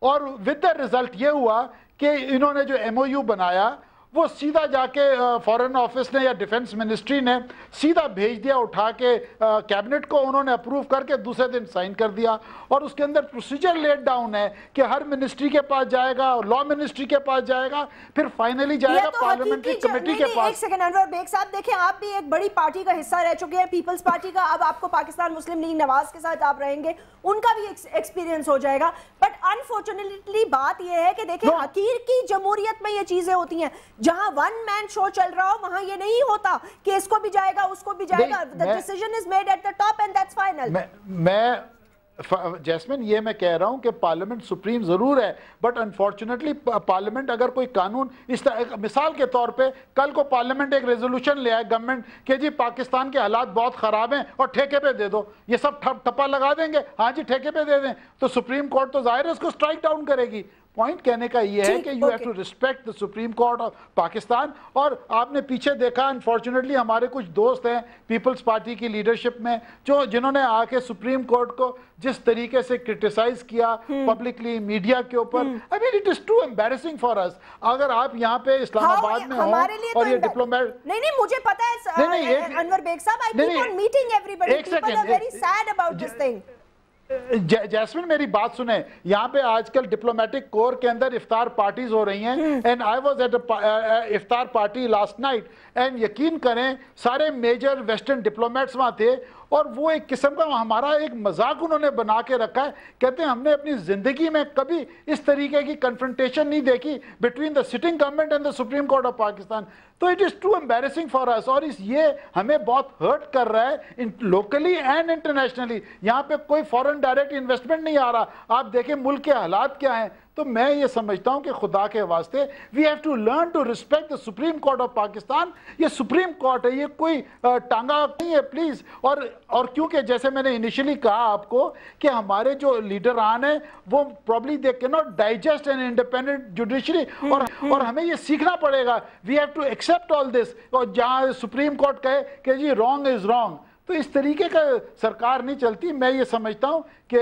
और with the result ये हुआ कि इन्होंने जो MOU बनाया वो सीधा जाके फॉरेन ऑफिस ने या डिफेंस मिनिस्ट्री ने सीधा भेज दिया, उठा के कैबिनेट को उन्होंने अप्रूव करके दूसरे दिन साइन कर दिया। और उसके अंदर प्रोसीजर लेट डाउन है कि हर मिनिस्ट्री के पास जाएगा, लॉ मिनिस्ट्री के पास जाएगा, फिर फाइनली जाएगा पार्लियामेंट्री कमेटी के पास। एक सेकंड अनवर बेग साहब, देखें आप भी एक बड़ी पार्टी का हिस्सा रह चुके हैं, पीपल्स पार्टी का। अब आपको पाकिस्तान मुस्लिम लीग नवाज के साथ आप रहेंगे, उनका भी एक्सपीरियंस हो जाएगा। बट अनफॉर्चुनेटली बात यह है कि देखें हकीर की जमहूरियत में ये चीजें होती हैं, जहां वन मैन शो चल रहा हो वहां ये नहीं होता कि इसको भी जाएगा उसको भी जाएगा। The decision is made at the top and that's final. मैं जैस्मिन ये मैं कह रहा हूं कि पार्लियामेंट सुप्रीम जरूर है, बट अनफॉर्चुनेटली पार्लियामेंट अगर कोई कानून इस मिसाल के तौर पे कल को पार्लियामेंट एक रेजोल्यूशन ले आए गवर्नमेंट कि जी पाकिस्तान के हालात बहुत खराब हैं और ठेके पे दे दो, ये सब ठप्पा लगा देंगे, हाँ जी ठेके पे दे दें, तो सुप्रीम कोर्ट तो जाहिर है उसको स्ट्राइक डाउन करेगी। पॉइंट कहने का ये है कि you have to respect the supreme court of Pakistan. और आपने पीछे देखा अनफॉर्चुनेटली हमारे कुछ दोस्त हैं पीपल्स पार्टी की लीडरशिप में जिन्होंने आके सुप्रीम कोर्ट को जिस तरीके से क्रिटिसाइज किया पब्लिकली मीडिया के ऊपर, I mean it is too embarrassing for us. अगर आप यहाँ पे इस्लामाबाद में हो और ये डिप्लोमेट नहीं मुझे पता है अनवर बेग साहब, I keep on meeting everybody, people are very sad about this thing. Jasmine मेरी बात सुने, यहाँ पे आजकल डिप्लोमेटिक कोर के अंदर इफ्तार पार्टीज हो रही हैं and I was at iftar party last night and यकीन करें सारे मेजर वेस्टर्न डिप्लोमेट्स वहाँ थे और वो एक किस्म का हमारा एक मजाक उन्होंने बना के रखा है। कहते हैं हमने अपनी जिंदगी में कभी इस तरीके की कन्फ्रंटेशन नहीं देखी between the sitting government and the supreme court of Pakistan. तो it is too embarrassing for us और ये हमें बहुत हर्ट कर रहा है लोकली एंड इंटरनेशनली। यहाँ पे कोई फॉरेन डायरेक्ट इन्वेस्टमेंट नहीं आ रहा। आप देखें मुल्क के हालात क्या हैं। तो मैं ये समझता हूं कि खुदा के वास्ते we have to learn to respect the supreme court of Pakistan. ये सुप्रीम कोर्ट है, ये कोई टांगा नहीं है प्लीज। और क्योंकि जैसे मैंने इनिशियली कहा आपको कि हमारे जो लीडरान हैं वो probably they can not digest an independent judiciary और हमें ये सीखना पड़ेगा। We have to accept all this. और जहां सुप्रीम कोर्ट कहे कि जी रॉन्ग इज रॉन्ग, तो इस तरीके का सरकार नहीं चलती। मैं ये समझता हूं कि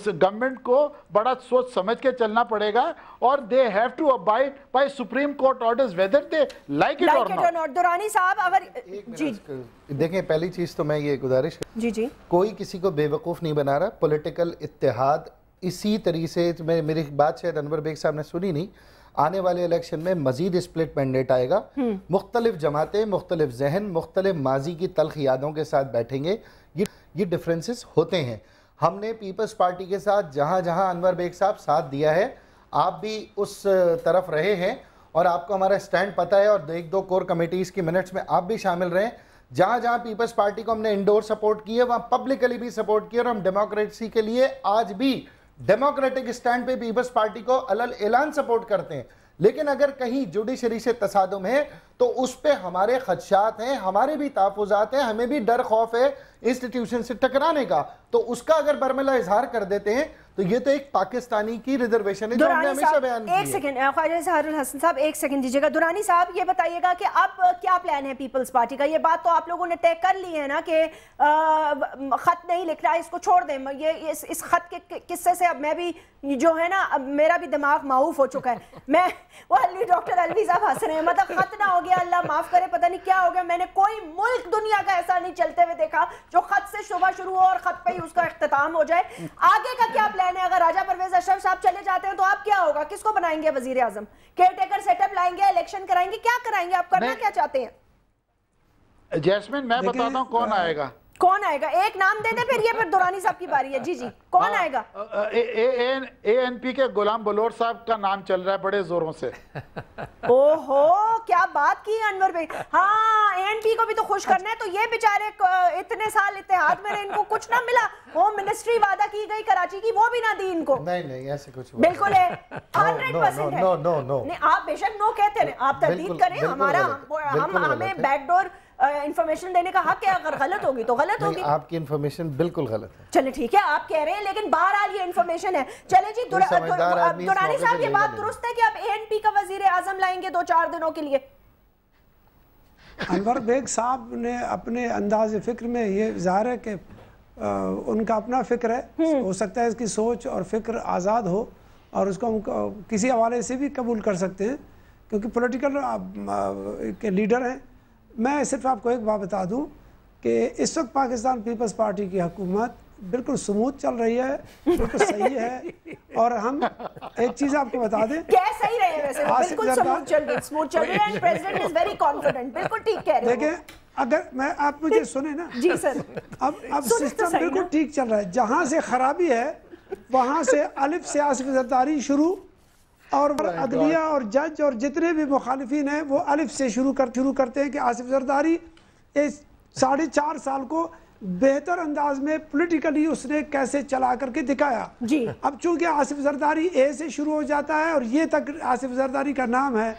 गवर्नमेंट को बड़ा सोच समझ के चलना पड़ेगा और they have to abide by supreme court orders whether they like it or not. Durrani साहब अगर जी देखें, पहली चीज तो मैं ये गुजारिश जी कोई किसी को बेवकूफ नहीं बना रहा। पॉलिटिकल इत्तेहाद इसी तरीके से, मेरी बात शायद अनवर बेग साहब ने सुनी नहीं, आने वाले इलेक्शन में मजीद स्प्लिट मैंडेट आएगा। मुख्तलिफ जमातें, मुख्तलिफ जहन, मुख्तलिफ माजी की तल्ख यादों के साथ बैठेंगे। ये डिफरेंसेस होते हैं। हमने पीपल्स पार्टी के साथ जहां जहां अनवर बेग साहब साथ दिया है, आप भी उस तरफ रहे हैं और आपको हमारा स्टैंड पता है और एक दो कोर कमेटीज़ की मिनट्स में आप भी शामिल रहे। जहां जहां पीपल्स पार्टी को हमने इंडोर सपोर्ट किया वहां पब्लिकली भी सपोर्ट किया और हम डेमोक्रेसी के लिए आज भी डेमोक्रेटिक स्टैंड पे पीपल्स पार्टी को अलल ऐलान सपोर्ट करते हैं। लेकिन अगर कहीं जुडिशरी से तसादुम है तो उस पे हमारे खदशात हैं, हमारे भी तहफ़्फ़ुज़ात हैं, हमें भी डर खौफ है इंस्टीट्यूशन से टकराने का। तो उसका अगर बरमला इजहार कर देते हैं तो ये तो एक पाकिस्तानी की रिजर्वेशन है जो हमने हमेशा बयान की है। एक सेकंड ख्वाजा सहारुल हसन साहब, एक सेकंड दीजिएगा। दुरानी साहब ये बताइएगा कि अब क्या प्लान है पीपल्स पार्टी का? ये बात तो आप लोगों ने तय कर ली है ना कि खत नहीं लिख रहा, इसको छोड़ दें। ये इस खत के किस्से से अब मैं भी जो है ना, अब मेरा भी दिमाग माऊफ हो चुका है। मैं वो डॉक्टर अलवी साहब हंस रहे हैं, मतलब खत ना हो गया, अल्लाह माफ करे, पता नहीं क्या हो गया। मैंने कोई मुल्क दुनिया का ऐसा नहीं चलते हुए देखा जो खत से शुबा शुरू हो और खत पे ही उसका इख्तिताम हो जाए। आगे का क्या प्लान है? अगर राजा परवेज अशरफ साहब चले जाते हैं तो आप क्या होगा? किसको बनाएंगे वजीर आजम? केयरटेकर सेटअप लाएंगे, इलेक्शन कराएंगे, क्या कराएंगे? आप करना क्या चाहते हैं? जैस्मिन मैं बताता हूं कौन आएगा। कौन आएगा? एक नाम दे दे, फिर ये फिर दुरानी साहब की बारी है। जी जी, कौन आएगा? ANP के गुलाम बलोर साहब का नाम चल रहा है बड़े जोरों से। ओहो, क्या बात की अनवर भाई। हाँ, ANP को भी तो खुश करना है। तो ये बेचारे इतने साल इत्तेहाद में रहे, इनको कुछ ना मिला। होम मिनिस्ट्री वादा की गई कराची की, वो भी ना दी इनको। नहीं ऐसे कुछ बिल्कुल है, 100% है। नहीं, आप बेशक नो कहते हैं, आप तहदीद करें, हमारा हमें बैकडोर इंफॉर्मेशन देने का हक है। अगर गलत होगी तो गलत होगी। आपकी इंफॉर्मेशन बिल्कुल गलत है। चले ठीक है, आप कह रहे हैं, लेकिन बहरहाल ये इंफॉर्मेशन है। चले जी, दुरानी साहब ये बात दुरुस्त है कि आप ANP का वजीर आजम लाएंगे 2-4 दिनों के लिए? अनवर बेग साहब ने अपने अंदाज फिक्र में ये ज़ाहिर है कि उनका अपना फिक्र है। हो सकता है इसकी सोच और फिक्र आज़ाद हो, और उसको हम किसी हवाले से भी कबूल कर सकते हैं, क्योंकि पॉलिटिकल के लीडर हैं। मैं सिर्फ आपको एक बात बता दूं कि इस वक्त पाकिस्तान पीपल्स पार्टी की हुकूमत बिल्कुल स्मूथ चल रही है, बिल्कुल सही है। और हम एक चीज़ आपको बता दें, क्या सही रहे हैं वैसे, बिल्कुल स्मूथ चल रही है, प्रेसिडेंट इज वेरी कॉन्फिडेंट, बिल्कुल ठीक कह रहे हैं। देखिए अगर मैं आप मुझे सुने ना जी सर, अब सिस्टम बिल्कुल ठीक चल रहा है। जहाँ से खराबी है वहाँ से अलिफ से आसिफ जरदारी शुरू, और अदलिया और जज और जितने भी मुखालिफिन हैं वो अलिफ से शुरू करते हैं कि आसिफ जरदारी इस 4.5 साल को बेहतर अंदाज में पॉलिटिकली उसने कैसे चला करके दिखाया जी। अब चूंकि आसिफ जरदारी ए से शुरू हो जाता है और ये तक आसिफ जरदारी का नाम है,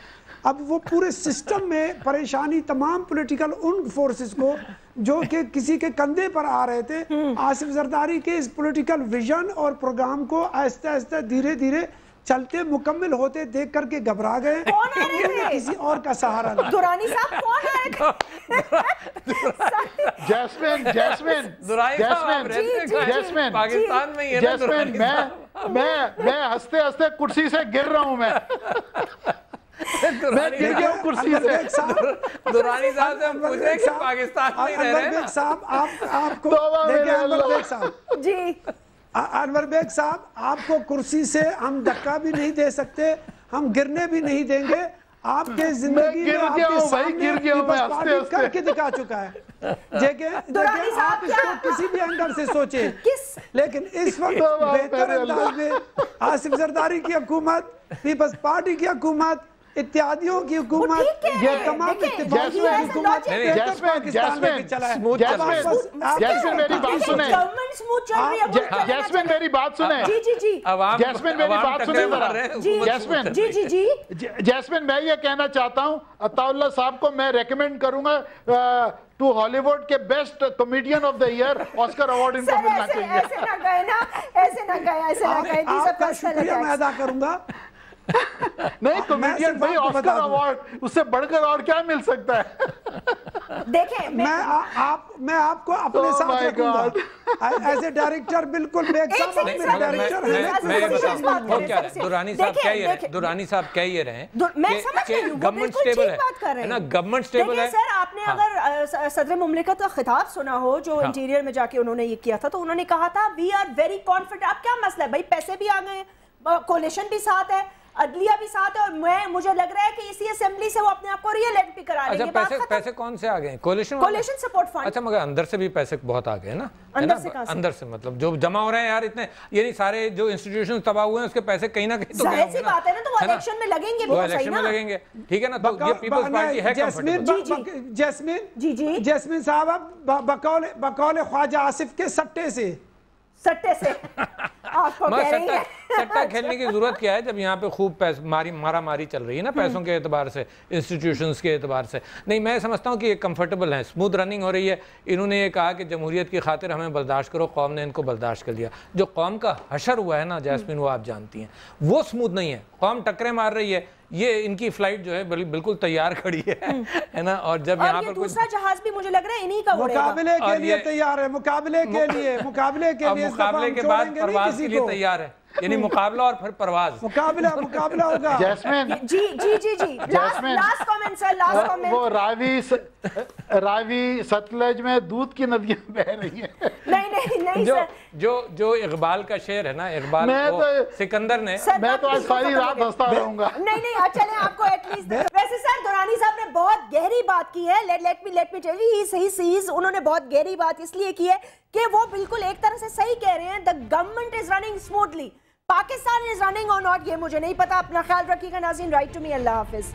अब वो पूरे सिस्टम में परेशानी तमाम पॉलिटिकल उन फोर्सेस को जो कि किसी के कंधे पर आ रहे थे, आसिफ जरदारी के इस पॉलिटिकल विजन और प्रोग्राम को आहिस्ता आहिस्ता धीरे धीरे चलते मुकम्मल होते देख करके घबरा गए। किसी और का सहारा नहीं। दुरानी साहब कौन आ रहे थे? जैस्मिन पाकिस्तान में जैस्मिन मैं हंसते हंसते कुर्सी से गिर रहा हूं। मैं गिर गया हूं कुर्सी से। दुरानी साहब से हम पूछे कि पाकिस्तान में रह रहे हैं साहब आपको देखिए अनवर बेग साहब जी, अनवर बेग साहब आपको कुर्सी से हम धक्का भी नहीं दे सकते, हम गिरने भी नहीं देंगे। आपके जिंदगी में आपके सामने करके दिखा चुका है। देखिए आप इसको किसी भी एंगल से सोचे, लेकिन इस वक्त बेहतर अंदाज में आसिफ जरदारी की हुकूमत, पीपल्स पार्टी की हुकूमत, इत्यादियों की हुकूमत, ये तमाम इत्तेफाकियों की हुकूमत पाकिस्तान में चला है। जैस्मिन मेरी बात सुने, जैस्मिन मेरी बात सुने, जैस्मिन मेरी बात सुने जरा। जैस्मिन मैं ये कहना चाहता हूँ अताउल्लाह साहब को मैं रेकमेंड करूंगा टू हॉलीवुड के best comedian of the year Oscar award इनको मिलना चाहिए। ऐसे ना गए ना, ऐसे ना गए। आपका शुक्रिया मैं अदा करूंगा। नहीं कॉमेडियन भाई ऑस्कर अवार्ड, उससे बढ़कर और क्या मिल सकता है। देखें मैं आपको अपने साथ रखूंगा एज ए डायरेक्टर। बिल्कुल बेग साहब मेरे डायरेक्टर हैं। दुरानी साहब क्या ये रहे, दुरानी साहब क्या ये रहे कि गवर्नमेंट स्टेबल है ना, गवर्नमेंट स्टेबल है। सर आपने अगर सदर मुमलिकत का खिताब सुना हो जो इंटीरियर में जाके उन्होंने ये किया था, तो उन्होंने कहा था वी आर वेरी कॉन्फिडेंट। अब क्या मसला है भाई, पैसे भी आ गए, कोलिशन भी साथ है, अदलिया भी साथ है, और मुझे लग रहा है कि इसी असेंबली से वो अपने आप को रिएलेक्ट भी करा लेंगे। अच्छा पैसे कौन से आ गए? Coalition support fund. अच्छा मगर अंदर से भी पैसे बहुत आ गए ना, अंदर से मतलब जो जमा हो रहे हैं यार इतने, ये नहीं सारे जो इंस्टीट्यूशन तबाह हुए हैं उसके पैसे कहीं ना कहीं तो जाहिर सी बात है ना, तो वो इलेक्शन में लगेंगे, वो इलेक्शन में लगेंगे, ठीक है ना। तो ये पीपल्स पार्टी है कंफर्टेबल। जैस्मिन साहब बकौल ख्वाजा आसिफ के सट्टे से आपको कह रही है सट्टा खेलने की जरूरत क्या है जब यहाँ पे खूब मारा मारी चल रही है ना, पैसों के एतबार से, इंस्टीट्यूशंस के एतबार से। नहीं मैं समझता हूँ कि ये कंफर्टेबल है, स्मूथ रनिंग हो रही है। इन्होंने ये कहा कि जमहूरियत की खातिर हमें बर्दाश्त करो, कौम ने इनको बर्दाश्त कर लिया। जो कौम का हशर हुआ है ना जैस्मिन, वो आप जानती हैं, वो स्मूथ नहीं है। कौम टक्करें मार रही है, ये इनकी फ्लाइट जो है बिल्कुल तैयार खड़ी है ना। और जब यहाँ पर दूसरा जहाज भी मुझे लग रहा है इन्हीं का मुकाबले के लिए तैयार है, मुकाबले के लिए मुकाबले के बाद परवाज के लिए तैयार है, यानी मुकाबला और फिर परवाज, मुकाबला होगा। Jasmine ji last comment sir, last comment. वो रावी सतलज में दूध की नदियां बह रही हैं। नहीं जो इकबाल का शेर है ना, इकबाल तो सिकंदर ने, मैं तो आज सारी रात हंसता रहूंगा। नहीं चलें आपको एटलीस्ट। वैसे सर दुरानी साहब ने बहुत गहरी बात की है, लेट मी टेल यू, उन्होंने बहुत गहरी बात इसलिए की है कि वो बिल्कुल एक तरह से सही कह रहे हैं। The government is running smoothly, Pakistan is running or not ये मुझे नहीं पता। अपना ख्याल रखिएगा नाज़रीन। Write to me, Allah Hafiz.